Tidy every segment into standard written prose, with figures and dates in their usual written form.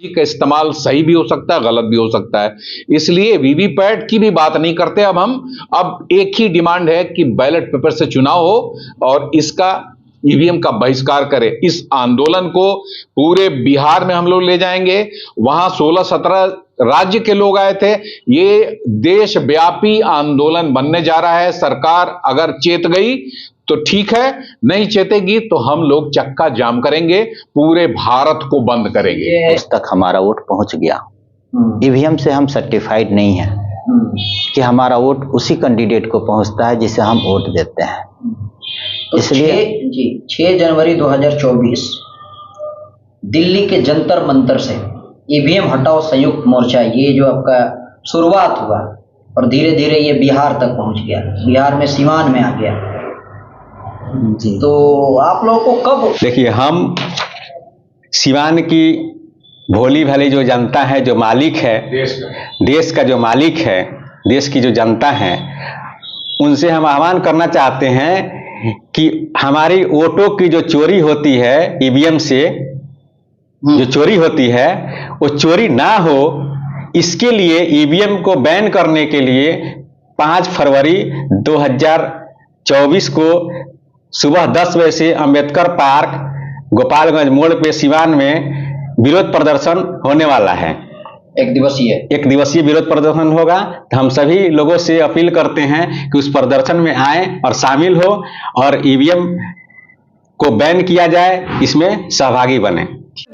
का इस्तेमाल सही भी हो सकता है, गलत भी हो सकता है। इसलिए वीवीपैट की भी बात नहीं करते अब एक ही डिमांड है कि बैलेट पेपर से चुनाव हो और इसका ईवीएम का बहिष्कार करें। इस आंदोलन को पूरे बिहार में हम लोग ले जाएंगे। वहां 16-17 राज्य के लोग आए थे। ये देशव्यापी आंदोलन बनने जा रहा है। सरकार अगर चेत गई तो ठीक है, नहीं चेतेगी तो हम लोग चक्का जाम करेंगे, पूरे भारत को बंद करेंगे। उस तक हमारा वोट पहुंच गया। ईवीएम से हम सर्टिफाइड नहीं है कि हमारा वोट उसी कैंडिडेट को पहुंचता है जिसे हम वोट देते हैं। तो इसलिए 6 जनवरी 2024 दिल्ली के जंतर मंतर से ईवीएम हटाओ संयुक्त मोर्चा, ये जो आपका शुरुआत हुआ और धीरे धीरे ये बिहार तक पहुंच गया, बिहार में सिवान में आ गया जी। तो आप लोगों को कब देखिए, हम सिवान की भोली भाली जो जनता है, जो मालिक है देश का जो मालिक है, देश की जो जनता है, उनसे हम आह्वान करना चाहते हैं कि हमारी वोटों की जो चोरी होती है, ईवीएम से जो चोरी होती है, वो चोरी ना हो, इसके लिए ईवीएम को बैन करने के लिए 5 फरवरी 2024 को सुबह 10 बजे से अंबेडकर पार्क गोपालगंज मोड़ पे सिवान में विरोध प्रदर्शन होने वाला है। एक दिवसीय विरोध प्रदर्शन होगा। तो हम सभी लोगों से अपील करते हैं कि उस प्रदर्शन में आए और शामिल हो और ईवीएम को बैन किया जाए, इसमें सहभागी बने।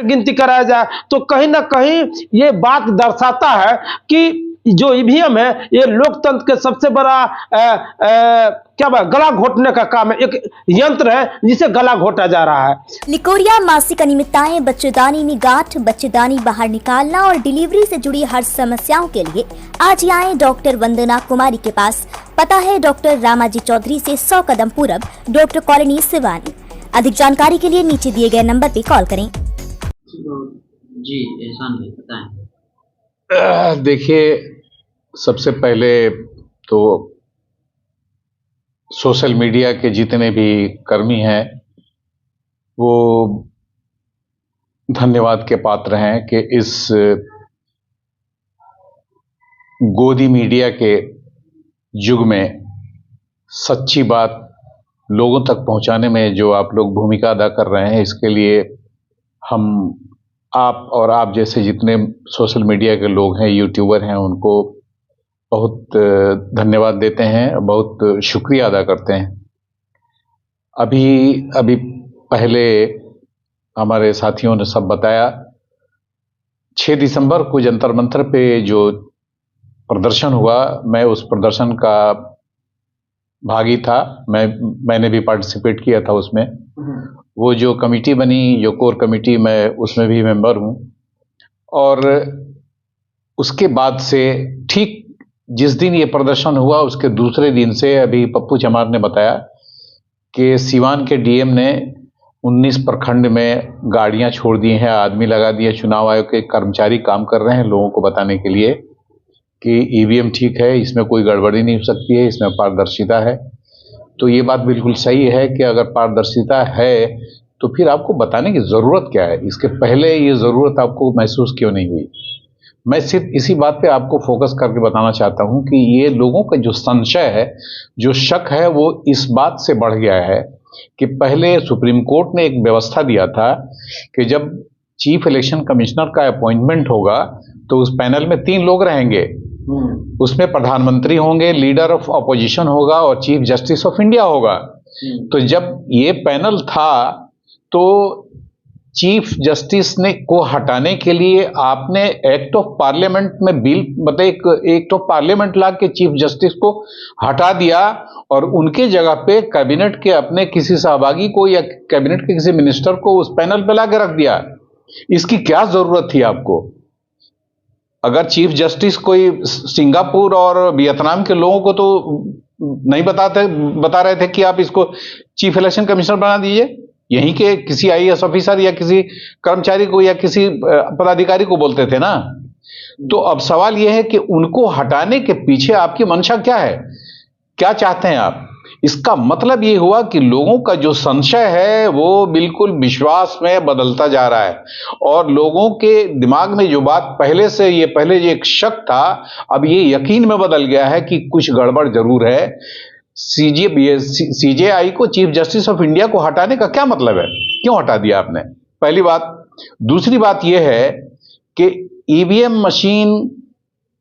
गिनती कराया जाए तो कहीं ना कहीं ये बात दर्शाता है कि जो ईवीएम है ये लोकतंत्र के सबसे बड़ा गला घोटने का काम है। एक यंत्र है जिसे गला घोटा जा रहा है। लिकोरिया, मासिक अनियमितताएं, बच्चेदानी में गांठ, बच्चेदानी बाहर निकालना और डिलीवरी से जुड़ी हर समस्याओं के लिए आज ही आए डॉक्टर वंदना कुमारी के पास। पता है डॉक्टर रामाजी चौधरी से 100 कदम पूरब, डॉक्टर कॉलोनी सिवानी। अधिक जानकारी के लिए नीचे दिए गए नंबर पे कॉल करें। जी एहसान भाई बताएं। देखिए, सबसे पहले तो सोशल मीडिया के जितने भी कर्मी हैं वो धन्यवाद के पात्र हैं कि इस गोदी मीडिया के युग में सच्ची बात लोगों तक पहुंचाने में जो आप लोग भूमिका अदा कर रहे हैं, इसके लिए हम आप और आप जैसे जितने सोशल मीडिया के लोग हैं, यूट्यूबर हैं, उनको बहुत धन्यवाद देते हैं, बहुत शुक्रिया अदा करते हैं। अभी पहले हमारे साथियों ने सब बताया, 6 दिसंबर को जंतर मंतर पे जो प्रदर्शन हुआ, मैं उस प्रदर्शन का भागी था। मैंने भी पार्टिसिपेट किया था उसमें। वो जो कमेटी बनी, जो कोर कमेटी, मैं उसमें भी मेंबर हूँ। और उसके बाद से ठीक जिस दिन ये प्रदर्शन हुआ उसके दूसरे दिन से अभी पप्पू चमार ने बताया कि सिवान के डीएम ने 19 प्रखंड में गाड़ियां छोड़ दी हैं, आदमी लगा दिए, चुनाव आयोग के कर्मचारी काम कर रहे हैं लोगों को बताने के लिए कि ईवीएम ठीक है, इसमें कोई गड़बड़ी नहीं हो सकती है, इसमें पारदर्शिता है। तो ये बात बिल्कुल सही है कि अगर पारदर्शिता है तो फिर आपको बताने की ज़रूरत क्या है? इसके पहले ये ज़रूरत आपको महसूस क्यों नहीं हुई? मैं सिर्फ इसी बात पे आपको फोकस करके बताना चाहता हूं कि ये लोगों का जो संशय है, जो शक है, वो इस बात से बढ़ गया है कि पहले सुप्रीम कोर्ट ने एक व्यवस्था दिया था कि जब चीफ इलेक्शन कमिश्नर का अपॉइंटमेंट होगा तो उस पैनल में 3 लोग रहेंगे। उसमें प्रधानमंत्री होंगे, लीडर ऑफ अपोजिशन होगा और चीफ जस्टिस ऑफ इंडिया होगा। तो जब ये पैनल था तो चीफ जस्टिस ने को हटाने के लिए आपने एक्ट ऑफ पार्लियामेंट में बिल, मतलब एक एक्ट ऑफ पार्लियामेंट ला के चीफ जस्टिस को हटा दिया और उनके जगह पे कैबिनेट के अपने किसी सहभागी को या कैबिनेट के किसी मिनिस्टर को उस पैनल पे ला के रख दिया। इसकी क्या जरूरत थी आपको? अगर चीफ जस्टिस कोई सिंगापुर और वियतनाम के लोगों को तो नहीं बता रहे थे कि आप इसको चीफ इलेक्शन कमिश्नर बना दीजिए, यहीं के किसी आईएएस ऑफिसर या किसी कर्मचारी को या किसी पदाधिकारी को बोलते थे ना। तो अब सवाल यह है कि उनको हटाने के पीछे आपकी मंशा क्या है? क्या चाहते हैं आप? इसका मतलब ये हुआ कि लोगों का जो संशय है वो बिल्कुल विश्वास में बदलता जा रहा है, और लोगों के दिमाग में जो बात पहले जो एक शक था, अब ये यकीन में बदल गया है कि कुछ गड़बड़ जरूर है। सीजेआई को, चीफ जस्टिस ऑफ इंडिया को हटाने का क्या मतलब है? क्यों हटा दिया आपने? पहली बात। दूसरी बात यह है कि ईवीएम मशीन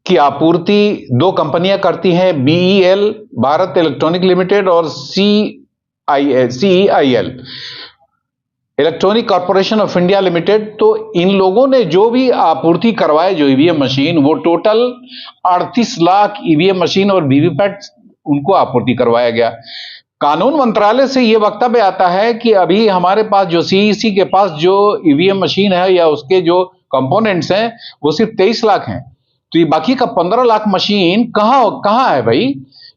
की आपूर्ति 2 कंपनियां करती हैं, BEL भारत इलेक्ट्रॉनिक लिमिटेड और CEIL electronic corporation of India limited. तो इन लोगों ने जो भी आपूर्ति करवाए जो ईवीएम मशीन, वो टोटल 38 लाख ईवीएम मशीन और वीवीपैट उनको आपूर्ति करवाया गया। कानून मंत्रालय से यह वक्तव्य आता है कि अभी हमारे पास जो CEC के पास जो ईवीएम मशीन है या उसके जो कंपोनेंट्स हैं वो सिर्फ 23 लाख हैं। तो ये बाकी का 15 लाख मशीन कहां है भाई?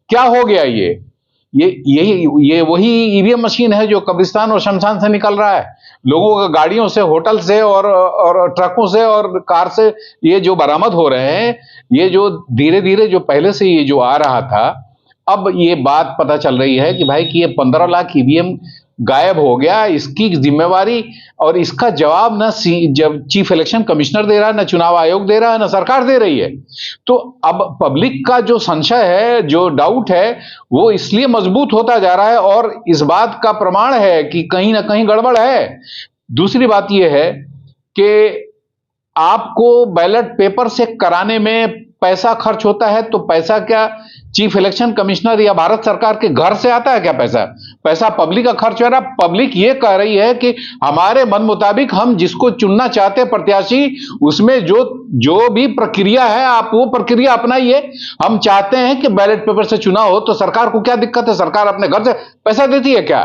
क्या हो गया? ये वही ईवीएम मशीन है जो कब्रिस्तान और शमशान से निकल रहा है, लोगों का गाड़ियों से, होटल से और ट्रकों से और कार से ये जो बरामद हो रहे हैं, ये जो धीरे धीरे जो पहले से ये जो आ रहा था, अब ये बात पता चल रही है कि भाई कि ये 15 लाख ईवीएम गायब हो गया। इसकी जिम्मेवारी और इसका जवाब ना जब चीफ इलेक्शन कमिश्नर दे रहा है, ना चुनाव आयोग दे रहा है, ना सरकार दे रही है। तो अब पब्लिक का जो संशय है, जो डाउट है, वो इसलिए मजबूत होता जा रहा है और इस बात का प्रमाण है कि कहीं ना कहीं गड़बड़ है। दूसरी बात यह है कि आपको बैलेट पेपर से कराने में पैसा खर्च होता है, तो पैसा क्या चीफ इलेक्शन कमिश्नर या भारत सरकार के घर से आता है? क्या पैसा पब्लिक का खर्च हो रहा है। पब्लिक ये कह रही है कि हमारे मन मुताबिक हम जिसको चुनना चाहते हैं प्रत्याशी, उसमें जो भी प्रक्रिया है आप वो प्रक्रिया अपनाइए। हम चाहते हैं कि बैलेट पेपर से चुनाव हो, तो सरकार को क्या दिक्कत है? सरकार अपने घर से पैसा देती है क्या?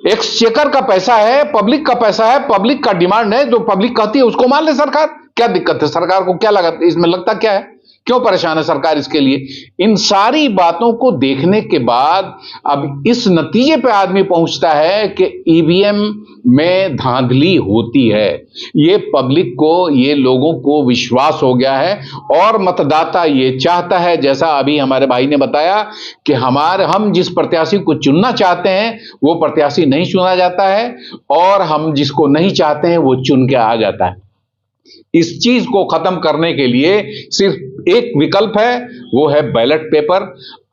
एक्सचेकर का पैसा है, पब्लिक का पैसा है, पब्लिक का डिमांड है, जो पब्लिक कहती है उसको मान ले सरकार। क्या दिक्कत है? सरकार को क्या लगा इसमें? लगता क्या है? क्यों परेशान है सरकार इसके लिए? इन सारी बातों को देखने के बाद अब इस नतीजे पे आदमी पहुंचता है कि ईवीएम में धांधली होती है। ये पब्लिक को, ये लोगों को विश्वास हो गया है और मतदाता ये चाहता है, जैसा अभी हमारे भाई ने बताया कि हम जिस प्रत्याशी को चुनना चाहते हैं वो प्रत्याशी नहीं चुना जाता है, और हम जिसको नहीं चाहते हैं वो चुन के आ जाता है। इस चीज को खत्म करने के लिए सिर्फ एक विकल्प है, वो है बैलेट पेपर।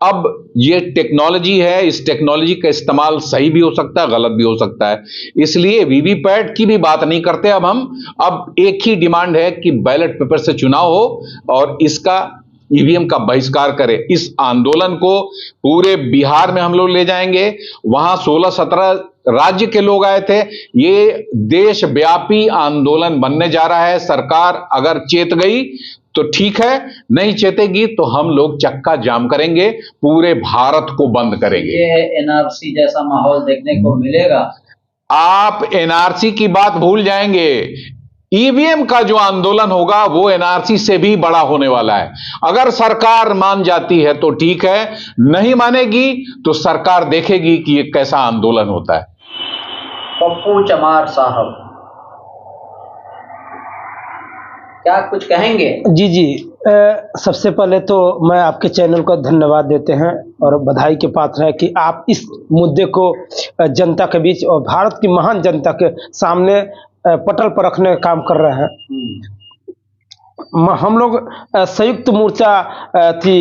अब ये टेक्नोलॉजी है, इस टेक्नोलॉजी का इस्तेमाल सही भी हो सकता है, गलत भी हो सकता है, इसलिए वीवीपैट की भी बात नहीं करते अब एक ही डिमांड है कि बैलेट पेपर से चुनाव हो और इसका ईवीएम का बहिष्कार करें। इस आंदोलन को पूरे बिहार में हम लोग ले जाएंगे। वहां 16-17 राज्य के लोग आए थे। ये देशव्यापी आंदोलन बनने जा रहा है। सरकार अगर चेत गई तो ठीक है, नहीं चेतेगी तो हम लोग चक्का जाम करेंगे, पूरे भारत को बंद करेंगे। ये एनआरसी जैसा माहौल देखने को मिलेगा। आप एनआरसी की बात भूल जाएंगे। ईवीएम का जो आंदोलन होगा वो एनआरसी से भी बड़ा होने वाला है। अगर सरकार मान जाती है तो ठीक है, नहीं मानेगी तो सरकार देखेगी कि ये कैसा आंदोलन होता है। पप्पू चमार साहब, क्या कुछ कहेंगे? जी सबसे पहले तो मैं आपके चैनल को धन्यवाद देते हैं और बधाई के पात्र है कि आप इस मुद्दे को जनता के बीच और भारत की महान जनता के सामने पटल पर रखने का काम कर रहे हैं। हम लोग संयुक्त मोर्चा थी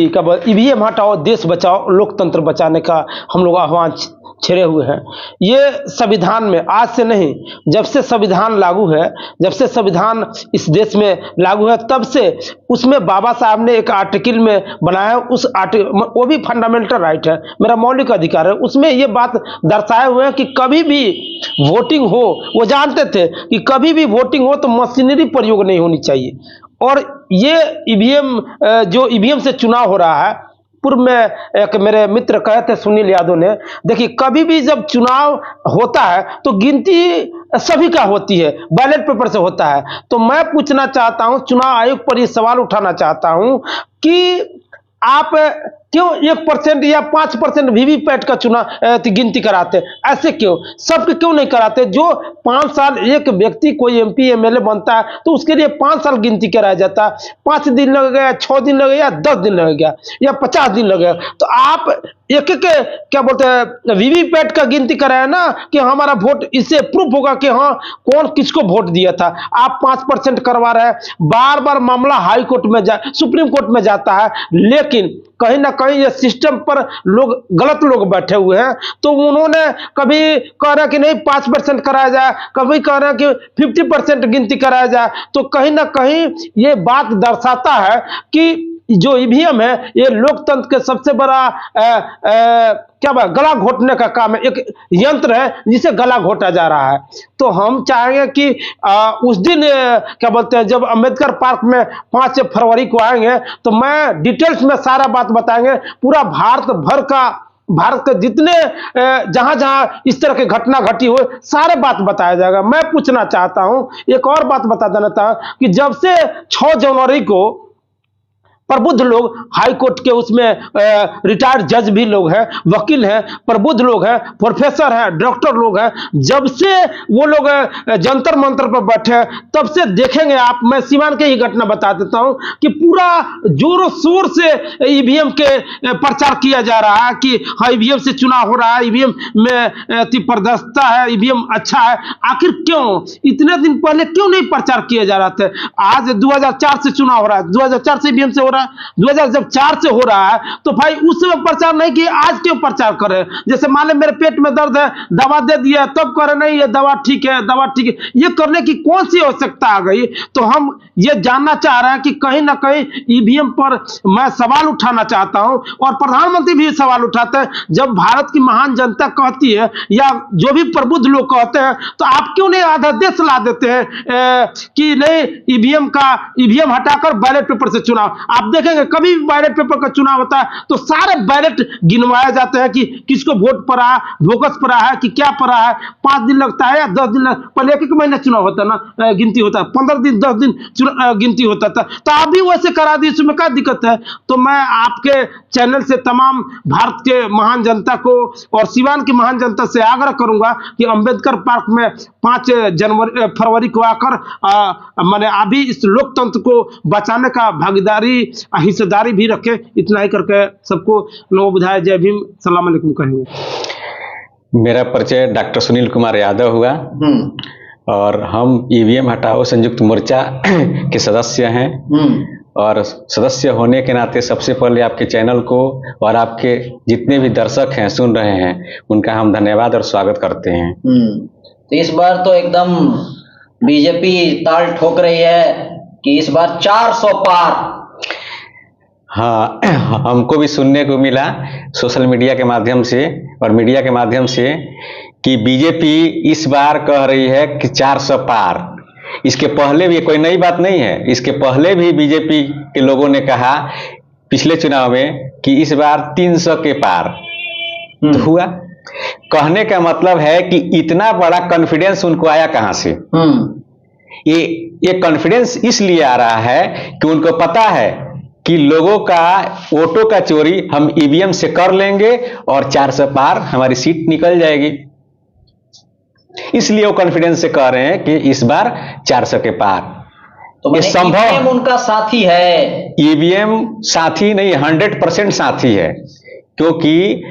ईवीएम हटाओ देश बचाओ लोकतंत्र बचाने का हम लोग आह्वान छेड़े हुए हैं। ये संविधान में आज से नहीं, जब से संविधान लागू है, जब से संविधान इस देश में लागू है, तब से उसमें बाबा साहब ने एक आर्टिकल में बनाया, उस आर्टिकल वो भी फंडामेंटल राइट है, मेरा मौलिक अधिकार है। उसमें ये बात दर्शाए हुए हैं कि कभी भी वोटिंग हो, वो जानते थे कि कभी भी वोटिंग हो तो मशीनरी प्रयोग नहीं होनी चाहिए। और ये ईवीएम जो ईवीएम से चुनाव हो रहा है, पूर्व में एक मेरे मित्र कहे थे सुनील यादव ने, देखिए कभी भी जब चुनाव होता है तो गिनती सभी का होती है, बैलेट पेपर से होता है। तो मैं पूछना चाहता हूं, चुनाव आयोग पर ये सवाल उठाना चाहता हूं कि आप क्यों 1% या 5% वीवीपैट का गिनती कराते? ऐसे क्यों? सबके क्यों नहीं कराते? जो 5 साल एक व्यक्ति कोई MP MLA बनता है तो उसके लिए 5 साल गिनती कराया जाता है। 5 दिन लग गया, 6 दिन लग गया, 10 दिन लग गया या 50 दिन लग गया, तो आप एक एक क्या बोलते हैं वीवीपैट का गिनती कराया ना कि हमारा वोट, इससे प्रूफ होगा कि हाँ कौन किसको वोट दिया था। आप 5% करवा रहे हैं, बार बार मामला हाई कोर्ट में सुप्रीम कोर्ट में जाता है, लेकिन कहीं ना कहीं ये सिस्टम पर गलत लोग बैठे हुए हैं। तो उन्होंने कभी कह रहा कि नहीं 5% कराया जाए, कभी कह रहा कि 50% गिनती कराया जाए। तो कहीं ना कहीं ये बात दर्शाता है कि जो ईवीएम है ये लोकतंत्र के सबसे बड़ा क्या गला घोटने का काम है, एक यंत्र है जिसे गला घोटा जा रहा है। तो हम चाहेंगे कि उस दिन क्या बोलते हैं जब अंबेडकर पार्क में 5 फरवरी को आएंगे तो मैं डिटेल्स में सारा बात बताएंगे, पूरा भारत के जितने जहां जहां इस तरह की घटना घटी हो सारे बात बताया जाएगा। मैं पूछना चाहता हूं, एक और बात बता देना चाहता कि जब से 6 जनवरी को प्रबुद्ध लोग हाई कोर्ट के उसमें रिटायर्ड जज भी लोग हैं, वकील हैं, प्रबुद्ध लोग हैं, प्रोफेसर हैं, डॉक्टर लोग हैं, जब से वो लोग जंतर मंतर पर बैठे हैं तब से देखेंगे आप, मैं सीवान के ही घटना बता देता हूं कि पूरा जोरों शोर से ईवीएम के प्रचार किया जा रहा है कि हाँ ईवीएम से चुनाव हो रहा है, ईवीएम में पारदर्शिता है, ईवीएम अच्छा है। आखिर क्यों इतने दिन पहले क्यों नहीं प्रचार किया जा रहा था? आज 2004 से चुनाव हो रहा है, 2004 से ईवीएम से हो रहा है, 2004 से हो रहा है, तो भाई उस समय प्रचार नहीं किया, आज क्यों प्रचार करें? जैसे मान ले मेरे पेट में दर्द है, दवा दे दिया, तब करें नहीं ये दवा ठीक है, दवा ठीक है, ये करने की कौन सी आवश्यकता आ गई? तो हम ये जानना चाह रहे हैं कि कहीं ना कहीं ईवीएम पर मैं सवाल उठाना चाहता हूं और प्रधानमंत्री भी सवाल उठाते हैं। जब भारत की महान जनता कहती है या जो भी प्रबुद्ध लोग कहते हैं तो आप क्यों नहीं अध्यादेश ला देते हैं कि नहीं ईवीएम हटाकर बैलेट पेपर से चुनाव? आप देखेंगे कभी भी बैलेट पेपर का चुनाव होता है तो सारे बैलेट गिनवाए जाते हैं कि किसको वोट पड़ा है, बोगस पड़ा है कि क्या पड़ा है। 5 दिन लगता है या 10 दिन पहले 1 महीना चुनाव होता है ना, गिनती होता है, 15 दिन 10 दिन गिनती होता था, तो आप भी वैसे करा दी, इसमें क्या दिक्कत है? तो मैं आपके चैनल से तमाम भारत के महान जनता को और सीवान की महान जनता से आग्रह करूंगा कि अंबेडकर पार्क में 5 फरवरी को आकर मैंने अभी इस लोकतंत्र को बचाने का भागीदारी हिस्सेदारी भी रखे। इतना ही करके सबको लोग बुझाए। जय भीम, सलाम अलैकुम कहेंगे। मेरा परिचय डॉक्टर सुनील कुमार यादव हुआ और हम ईवीएम हटाओ संयुक्त मोर्चा के सदस्य हैं और सदस्य होने के नाते सबसे पहले आपके चैनल को और आपके जितने भी दर्शक हैं सुन रहे हैं उनका हम धन्यवाद और स्वागत करते हैं। तो इस बार तो एकदम बीजेपी ताल ठोक रही है कि इस बार 400 पार। हाँ, हमको भी सुनने को मिला सोशल मीडिया के माध्यम से और मीडिया के माध्यम से कि बीजेपी इस बार कह रही है कि 400 पार। इसके पहले भी कोई नई बात नहीं है, इसके पहले भी बीजेपी के लोगों ने कहा पिछले चुनाव में कि इस बार 300 के पार तो हुआ। कहने का मतलब है कि इतना बड़ा कॉन्फिडेंस उनको आया कहां से? ये कॉन्फिडेंस इसलिए आ रहा है कि उनको पता है कि लोगों का वोटों का चोरी हम ईवीएम से कर लेंगे और 400 पार हमारी सीट निकल जाएगी। इसलिए वो कॉन्फिडेंस से कह रहे हैं कि इस बार 400 के पार। तो ये संभव, ईवीएम उनका साथी है। ईवीएम साथी नहीं, 100% साथी है, क्योंकि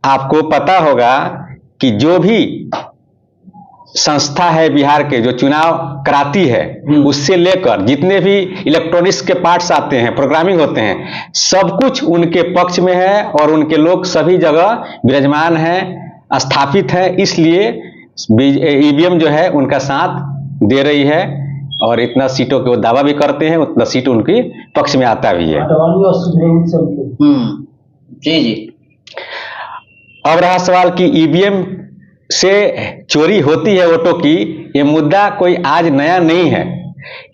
आपको पता होगा कि जो भी संस्था है बिहार के जो चुनाव कराती है उससे लेकर जितने भी इलेक्ट्रॉनिक्स के पार्ट्स आते हैं, प्रोग्रामिंग होते हैं, सब कुछ उनके पक्ष में है और उनके लोग सभी जगह विराजमान हैं, स्थापित है। इसलिए ईवीएम जो है उनका साथ दे रही है और इतना सीटों के वो दावा भी करते हैं, उतना सीट उनके पक्ष में आता भी है। जी जी। अब रहा सवाल कि ईवीएम से चोरी होती है वोटों की, ये मुद्दा कोई आज नया नहीं है।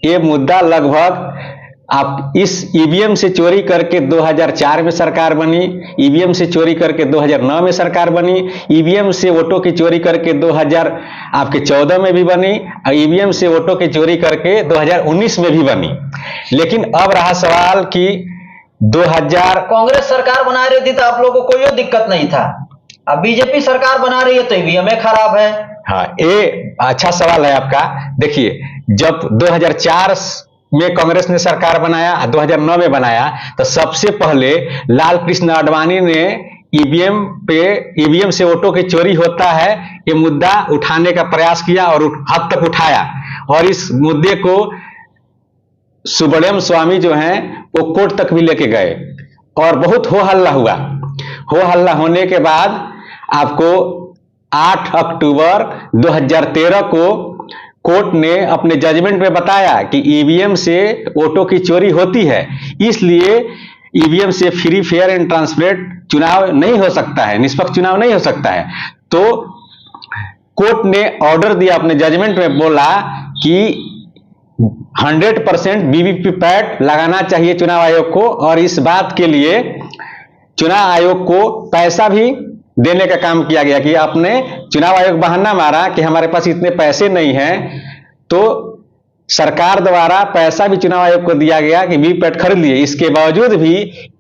ये मुद्दा लगभग आप इस ईवीएम से चोरी करके 2004 में सरकार बनी, ईवीएम से चोरी करके 2009 में सरकार बनी, ईवीएम से वोटों की चोरी करके 2014 में भी बनी और ईवीएम से वोटों की चोरी करके 2019 में भी बनी। लेकिन अब रहा सवाल कि 2000 कांग्रेस सरकार बना रही थी तो आप लोगों को कोई दिक्कत नहीं था, अब बीजेपी सरकार बना रही है तो ईवीएम खराब है। हाँ, ये अच्छा सवाल है आपका। देखिए, जब 2004 में कांग्रेस ने सरकार बनाया, 2009 में बनाया, तो सबसे पहले लाल कृष्ण आडवाणी ने ईवीएम से वोटों की चोरी होता है ये मुद्दा उठाने का प्रयास किया और हद तक उठाया, और इस मुद्दे को सुब्रमण्यम स्वामी जो हैं वो कोर्ट तक भी लेके गए और बहुत हो हल्ला हुआ। हो हल्ला होने के बाद आपको 8 अक्टूबर 2013 को कोर्ट ने अपने जजमेंट में बताया कि ईवीएम से वोटों की चोरी होती है, इसलिए ईवीएम से फ्री फेयर एंड ट्रांसपेरेंट चुनाव नहीं हो सकता है, निष्पक्ष चुनाव नहीं हो सकता है। तो कोर्ट ने ऑर्डर दिया, अपने जजमेंट में बोला कि 100% वीवीपैट लगाना चाहिए चुनाव आयोग को, और इस बात के लिए चुनाव आयोग को पैसा भी देने का काम किया गया कि आपने चुनाव आयोग बहाना मारा कि हमारे पास इतने पैसे नहीं हैं, तो सरकार द्वारा पैसा भी चुनाव आयोग को दिया गया कि वीवीपैट खरीद लिए। इसके बावजूद भी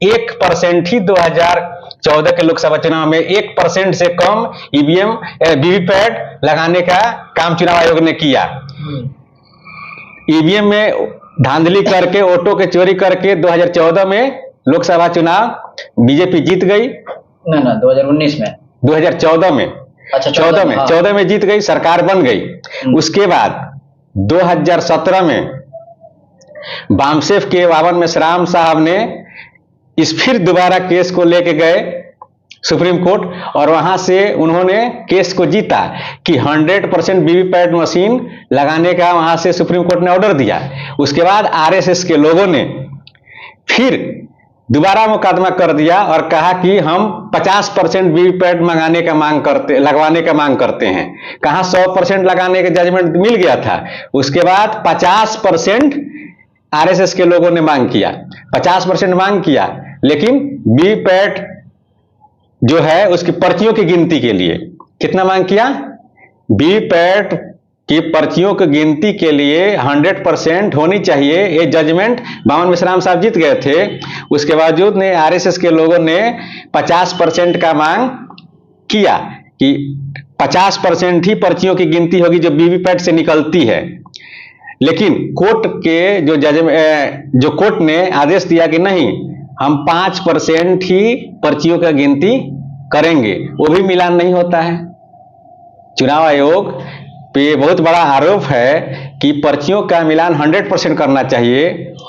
1% ही 2014 के लोकसभा चुनाव में 1% से कम वीवीपैट लगाने का काम चुनाव आयोग ने किया। ईवीएम में धांधली करके, वोटों के चोरी करके 2014 में लोकसभा चुनाव बीजेपी जीत गई। ना 2019 में, 2014 में, अच्छा 14 में, 14 में जीत गई, सरकार बन गई। उसके बाद 2017 में बामसेफ के वावन मेश्राम साहब ने फिर दोबारा केस को लेके गए सुप्रीम कोर्ट, और वहां से उन्होंने केस को जीता कि 100% वीवीपैट मशीन लगाने का वहां से सुप्रीम कोर्ट ने ऑर्डर दिया। उसके बाद आरएसएस के लोगों ने फिर दोबारा मुकदमा कर दिया और कहा कि हम 50% वीवीपैट लगवाने का मांग करते हैं। कहां 100% लगाने का जजमेंट मिल गया था, उसके बाद 50% आरएसएस के लोगों ने मांग किया, 50% मांग किया, लेकिन वीवीपैट जो है उसकी पर्चियों की गिनती के लिए कितना मांग किया? वीवीपैट की पर्चियों की गिनती के लिए 100% होनी चाहिए। ये जजमेंट वावन मेश्राम साहब जीत गए थे, उसके बावजूद ने आरएसएस के लोगों ने 50% का मांग किया कि 50% ही पर्चियों की गिनती होगी जो वीवीपैट से निकलती है। लेकिन कोर्ट के जो कोर्ट ने आदेश दिया कि नहीं, हम 5% ही पर्चियों का गिनती करेंगे, वो भी मिलान नहीं होता है। चुनाव आयोग पे बहुत बड़ा आरोप है कि पर्चियों का मिलान 100% करना चाहिए,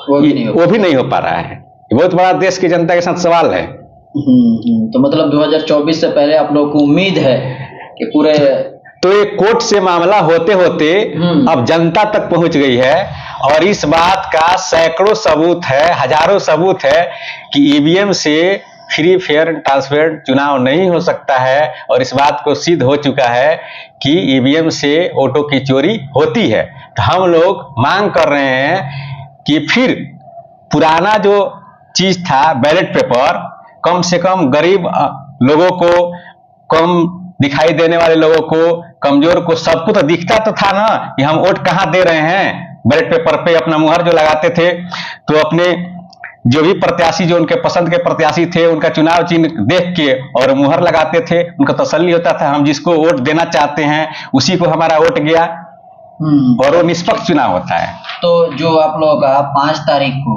वो भी नहीं हो पा रहा है। बहुत बड़ा देश की जनता के साथ सवाल है। तो मतलब 2024 से पहले आप लोगों को उम्मीद है कि पूरे, तो ये कोर्ट से मामला होते होते अब जनता तक पहुंच गई है, और इस बात का सैकड़ों सबूत है, हजारों सबूत है कि ईवीएम से फ्री फेयर ट्रांसपेरेंट चुनाव नहीं हो सकता है, और इस बात को सिद्ध हो चुका है कि ईवीएम से वोटों की चोरी होती है। तो हम लोग मांग कर रहे हैं कि फिर पुराना जो चीज था बैलेट पेपर, कम से कम गरीब लोगों को, कम दिखाई देने वाले लोगों को, कमजोर को, सबको तो दिखता तो था ना कि हम वोट कहां दे रहे हैं। बैलेट पेपर पे अपना मुहर जो लगाते थे, तो अपने जो भी प्रत्याशी, जो उनके पसंद के प्रत्याशी थे, उनका चुनाव चिन्ह देख के और मुहर लगाते थे, उनका तसल्ली होता था हम जिसको वोट देना चाहते हैं उसी को हमारा वोट गया, और वो निष्पक्ष चुनाव होता है। तो जो आप लोगों का 5 तारीख को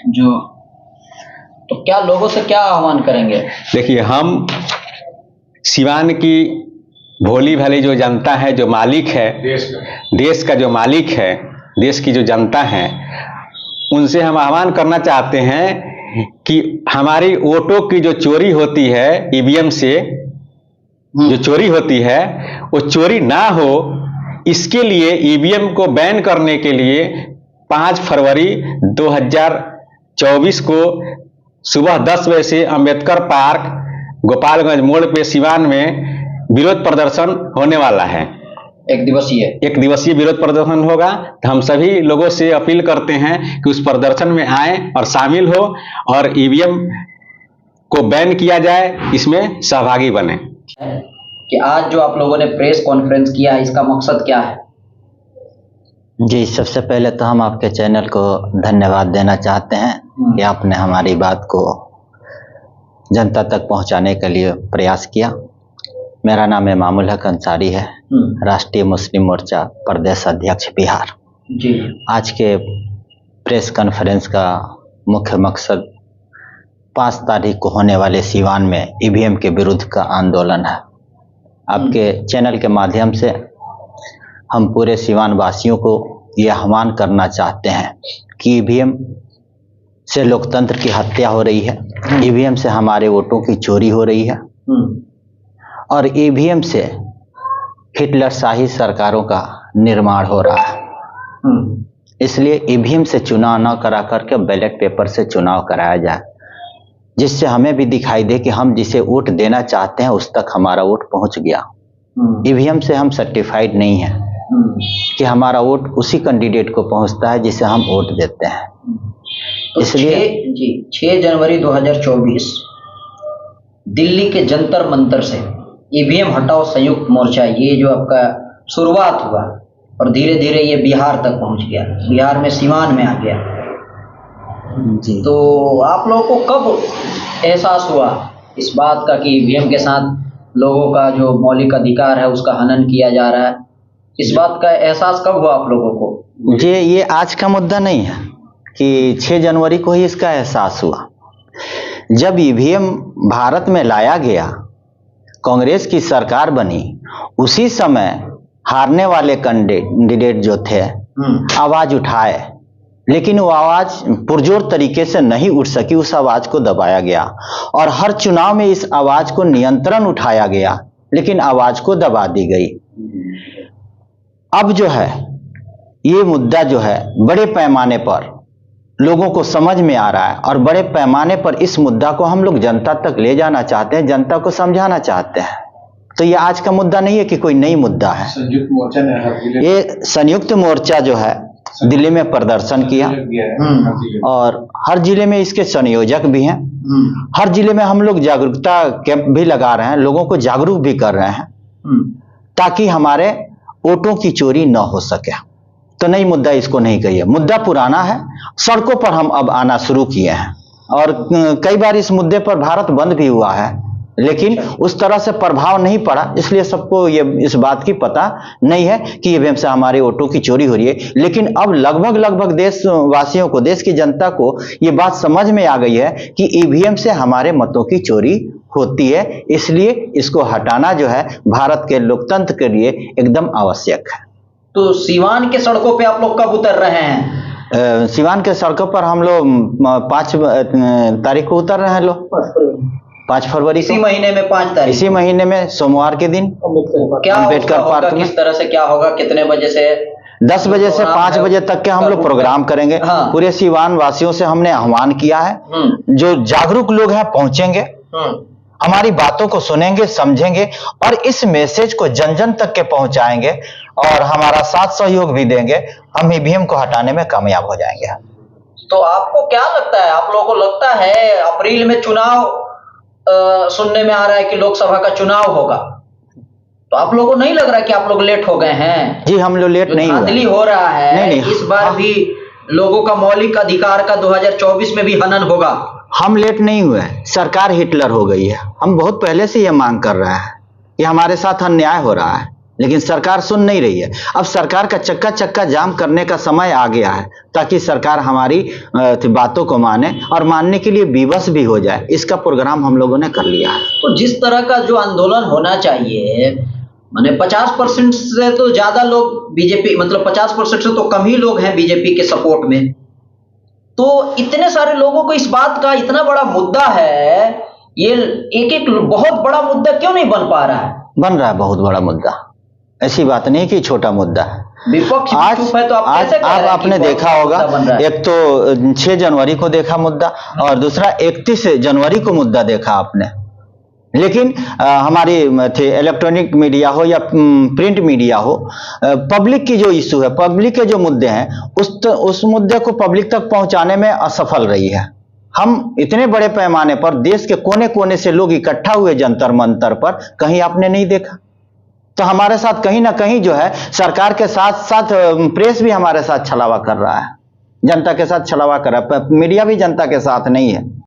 जो, तो क्या लोगों से क्या आह्वान करेंगे? देखिए, हम सिवान की भोली भाली जो जनता है, जो मालिक है, देश का जो मालिक है, देश की जो जनता है, उनसे हम आह्वान करना चाहते हैं कि हमारी वोटों की जो चोरी होती है, ईवीएम से जो चोरी होती है, वो चोरी ना हो, इसके लिए ईवीएम को बैन करने के लिए 5 फरवरी 2024 को सुबह 10 बजे से अंबेडकर पार्क, गोपालगंज मोड़ पे सिवान में विरोध प्रदर्शन होने वाला है। एक दिवसीय विरोध प्रदर्शन होगा। तो हम सभी लोगों से अपील करते हैं कि उस प्रदर्शन में आए और शामिल हो, और ईवीएम को बैन किया जाए, इसमें सहभागी बने। कि आज जो आप लोगों ने प्रेस कॉन्फ्रेंस किया, इसका मकसद क्या है? जी, सबसे पहले तो हम आपके चैनल को धन्यवाद देना चाहते हैं कि आपने हमारी बात को जनता तक पहुंचाने के लिए प्रयास किया। मेरा नाम इमामुल हक अंसारी है, राष्ट्रीय मुस्लिम मोर्चा प्रदेश अध्यक्ष बिहार। जी। आज के प्रेस कॉन्फ्रेंस का मुख्य मकसद 5 तारीख को होने वाले सीवान में ईवीएम के विरुद्ध का आंदोलन है। आपके चैनल के माध्यम से हम पूरे सीवान वासियों को यह आह्वान करना चाहते हैं कि ईवीएम से लोकतंत्र की हत्या हो रही है, ईवीएम से हमारे वोटों की चोरी हो रही है और ईवीएम से हिटलरशाही सरकारों का निर्माण हो रहा है। इसलिए ईवीएम से चुनाव न करा करके बैलेट पेपर से चुनाव कराया जाए, जिससे हमें भी दिखाई दे कि हम जिसे वोट देना चाहते हैं उस तक हमारा वोट पहुंच गया। ईवीएम से हम सर्टिफाइड नहीं है कि हमारा वोट उसी कैंडिडेट को पहुंचता है जिसे हम वोट देते हैं। तो इसलिए 6 जनवरी 2024 दिल्ली के जंतर मंतर से ईवीएम हटाओ संयुक्त मोर्चा, ये जो आपका शुरुआत हुआ और धीरे धीरे ये बिहार तक पहुंच गया, बिहार में सीवान में आ गया जी। तो आप लोगों को कब एहसास हुआ इस बात का कि ईवीएम के साथ लोगों का जो मौलिक अधिकार है उसका हनन किया जा रहा है? इस बात का एहसास कब हुआ आप लोगों को? ये आज का मुद्दा नहीं है कि 6 जनवरी को ही इसका एहसास हुआ। जब ईवीएम भारत में लाया गया, कांग्रेस की सरकार बनी, उसी समय हारने वाले कैंडिडेट जो थे आवाज उठाए, लेकिन वो आवाज पुरजोर तरीके से नहीं उठ सकी, उस आवाज को दबाया गया और हर चुनाव में इस आवाज को नियंत्रण उठाया गया, लेकिन आवाज को दबा दी गई। अब जो है ये मुद्दा जो है बड़े पैमाने पर लोगों को समझ में आ रहा है और बड़े पैमाने पर इस मुद्दा को हम लोग जनता तक ले जाना चाहते हैं, जनता को समझाना चाहते हैं। तो ये आज का मुद्दा नहीं है कि कोई नई मुद्दा है। संयुक्त मोर्चा ने ये संयुक्त मोर्चा जो है दिल्ली में प्रदर्शन किया और हर जिले में इसके संयोजक भी हैं। हर जिले में हम लोग जागरूकता कैंप भी लगा रहे हैं, लोगों को जागरूक भी कर रहे हैं ताकि हमारे वोटों की चोरी न हो सके। तो नई मुद्दा इसको नहीं कहिए, मुद्दा पुराना है। सड़कों पर हम अब आना शुरू किए हैं और कई बार इस मुद्दे पर भारत बंद भी हुआ है, लेकिन उस तरह से प्रभाव नहीं पड़ा, इसलिए सबको ये इस बात की पता नहीं है कि ईवीएम से हमारे वोटों की चोरी हो रही है। लेकिन अब लगभग देशवासियों को, देश की जनता को ये बात समझ में आ गई है कि ईवीएम से हमारे मतों की चोरी होती है, इसलिए इसको हटाना जो है भारत के लोकतंत्र के लिए एकदम आवश्यक है। तो सीवान के सड़कों पे आप लोग कब उतर रहे हैं? सीवान के सड़कों पर हम लोग 5 तारीख को उतर रहे हैं लोग, 5 फरवरी इसी महीने में 5 तारीख, इसी महीने में सोमवार के दिन क्या अम्बेडकर पार्क में। किस तरह से क्या होगा, कितने बजे से? 10 बजे से 5 बजे तक के हम लोग प्रोग्राम करेंगे। पूरे सीवान वासियों से हमने आह्वान किया है, जो जागरूक लोग हैं पहुंचेंगे, हमारी बातों को सुनेंगे, समझेंगे और इस मैसेज को जन जन तक के पहुंचाएंगे और हमारा साथ सहयोग भी देंगे। हम ईवीएम को हटाने में कामयाब हो जाएंगे। तो आपको क्या लगता है, आप लोगों को लगता है अप्रैल में चुनाव सुनने में आ रहा है कि लोकसभा का चुनाव होगा, तो आप लोगों को नहीं लग रहा है कि आप लोग लेट हो गए हैं? जी, हम लोग लेट नहीं हुए। हो रहा है नहीं, इस बार भी लोगों का मौलिक अधिकार का 2024 में भी हनन होगा। हम लेट नहीं हुए, सरकार हिटलर हो गई है। हम बहुत पहले से ये मांग कर रहे हैं कि हमारे साथ अन्याय हो रहा है, लेकिन सरकार सुन नहीं रही है। अब सरकार का चक्का जाम करने का समय आ गया है ताकि सरकार हमारी बातों को माने और मानने के लिए विवश भी हो जाए। इसका प्रोग्राम हम लोगों ने कर लिया है। तो जिस तरह का जो आंदोलन होना चाहिए, माने 50% से तो ज्यादा लोग बीजेपी, मतलब 50% से तो कम ही लोग हैं बीजेपी के सपोर्ट में, तो इतने सारे लोगों को इस बात का इतना बड़ा मुद्दा है, ये एक बहुत बड़ा मुद्दा क्यों नहीं बन पा रहा है? बन रहा है बहुत बड़ा मुद्दा, ऐसी बात नहीं कि छोटा मुद्दा है। विपक्ष आज चुप है तो आप कैसे कह रहे हैं आपने कि देखा होगा, एक तो 6 जनवरी को देखा मुद्दा और दूसरा 31 जनवरी को मुद्दा देखा आपने। लेकिन हमारी थे इलेक्ट्रॉनिक मीडिया हो या प्रिंट मीडिया हो, पब्लिक की जो इशू है, पब्लिक के जो मुद्दे हैं, उस मुद्दे को पब्लिक तक पहुंचाने में असफल रही है। हम इतने बड़े पैमाने पर देश के कोने कोने से लोग इकट्ठा हुए जंतर मंतर पर, कहीं आपने नहीं देखा। तो हमारे साथ कहीं ना कहीं जो है सरकार के साथ साथ प्रेस भी हमारे साथ छलावा कर रहा है। जनता के साथ छलावा कर रहा है। मीडिया भी जनता के साथ नहीं है।